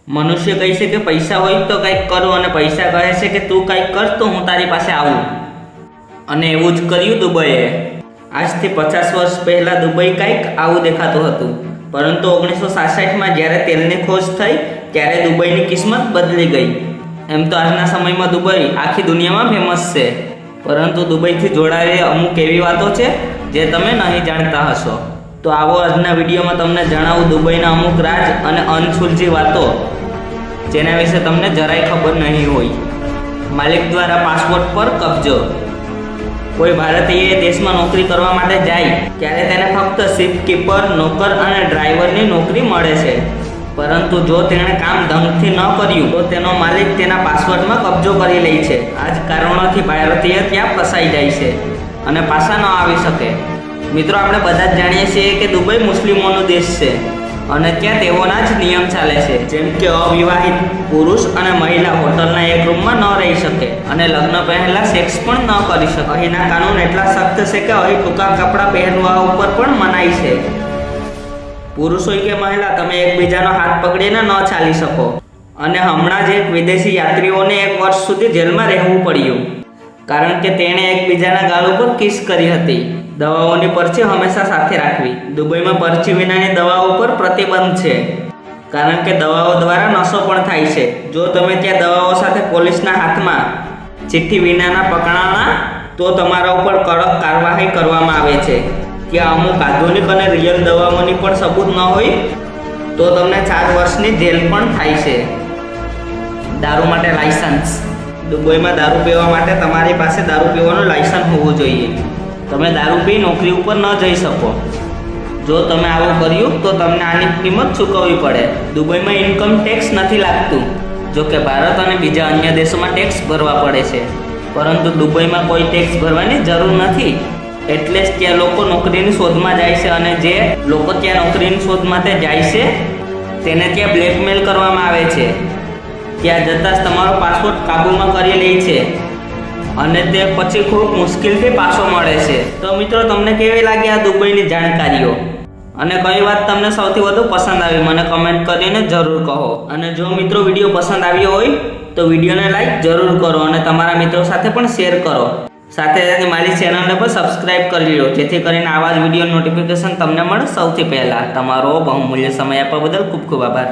મનુષ્ય કહે છે કે પૈસા હોય તો કંઈક કરો અને પૈસા કહે છે કે તું કંઈક કર તો હું તારી પાસે આવું. અને એવું જ કર્યું દુબઈએ. આજથી 50 વર્ષ પહેલાં દુબઈ કંઈક આવું દેખાતું હતું. પરંતુ 1966માં જ્યારે તેલની ખોજ થઈ ત્યારે દુબઈની કિસ્મત બદલી ગઈ. એમ તો આજના સમયમાં દુબઈ આખી દુનિયામાં ફેમસ છે, પરંતુ દુબઈથી જોડાયેલી અમુક એવી વાતો છે જે તમે નહીં જાણતા હશો. તો આવો આજના વિડીયોમાં તમને જણાવું દુબઈના અમુક રાજ અને અનસુલઝી વાતો જેના વિશે તમને જરાય ખબર નહીં હોય. માલિક દ્વારા પાસપોર્ટ પર કબજો. કોઈ ભારતીય દેશમાં નોકરી કરવા માટે જાય ત્યારે તેને ફક્ત શિપકીપર, નોકર અને ડ્રાઈવરની નોકરી મળે છે. પરંતુ જો તેણે કામ ઢંગથી ન કર્યું તો તેનો માલિક તેના પાસપોર્ટમાં કબજો કરી લે છે. આ જ કારણોથી ભારતીય ત્યાં ફસાઈ જાય છે અને પાછા ન આવી શકે. મિત્રો, આપણે બધા જ જાણીએ છીએ કે દુબઈ મુસ્લિમોનો દેશ છે અને ત્યાં તેઓના જ નિયમ ચાલે છે. જેમ કે અવિવાહિત પુરુષ અને મહિલા હોટલના એક રૂમમાં ન રહી શકે અને લગ્ન પહેલાં સેક્સ પણ ન કરી શકે. અહીંના કાનૂન એટલા સખ્ત છે કે અહીં ટૂંકા કપડાં પહેરવા ઉપર પણ મનાઈ છે. પુરુષ હોય કે મહિલા, તમે એકબીજાનો હાથ પકડીને ન ચાલી શકો. અને હમણાં જ એક વિદેશી યાત્રીઓને 1 વર્ષ સુધી જેલમાં રહેવું પડ્યું કારણ કે તેણે એકબીજાના ગાલ ઉપર કિસ કરી હતી. દવાઓની પર્ચી હંમેશા સાથે રાખવી. દુબઈમાં પર્ચી વિનાની દવાઓ પર પ્રતિબંધ છે કારણ કે દવાઓ દ્વારા નશો પણ થાય છે. જો તમે ત્યાં દવાઓ સાથે પોલીસના હાથમાં ચિઠ્ઠી વિનાના પકડાણા તો તમારા ઉપર કડક કાર્યવાહી કરવામાં આવે છે. ત્યાં અમુક આધુનિક અને રિયલ દવાઓની પણ સબૂત ન હોય તો તમને 4 વર્ષની જેલ પણ થાય છે. દારૂ માટે લાયસન્સ. દુબઈમાં દારૂ પીવા માટે તમારી પાસે દારૂ પીવાનું લાયસન્સ હોવું જોઈએ. તમે દારૂ પી નોકરી ઉપર ન જઈ શકો. જો તમે આવું કર્યું તો તમને આની કિંમત ચૂકવવી પડે. દુબઈમાં ઇન્કમ ટેક્સ નથી લાગતું. જો કે ભારત અને બીજા અન્ય દેશોમાં ટેક્સ ભરવા પડે છે, પરંતુ દુબઈમાં કોઈ ટેક્સ ભરવાની જરૂર નથી. એટલે જ ત્યાં લોકો નોકરીની શોધમાં જાય છે અને જે લોકો ત્યાં નોકરીની શોધ માટે જાય છે તેને ત્યાં બ્લેકમેલ કરવામાં આવે છે. ત્યાં જતાં જ તમારો પાસપોર્ટ કાબૂમાં કરી લે છે અને તે પછી ખૂબ મુશ્કેલથી પાછો મળે છે. તો મિત્રો, તમને કેવી લાગી આ દુબઈની જાણકારીઓ અને કઈ વાત તમને સૌથી વધુ પસંદ આવી મને કમેન્ટ કરીને જરૂર કહો. અને જો મિત્રો વિડીયો પસંદ આવ્યો હોય તો વિડીયોને લાઈક જરૂર કરો અને તમારા મિત્રો સાથે પણ શેર કરો. સાથે સાથે મારી ચેનલને પણ સબસ્ક્રાઈબ કરી લો જેથી કરીને આવા જ વિડીયો નોટિફિકેશન તમને મળે સૌથી પહેલાં. તમારો બહુમૂલ્ય સમય આપવા બદલ ખૂબ ખૂબ આભાર.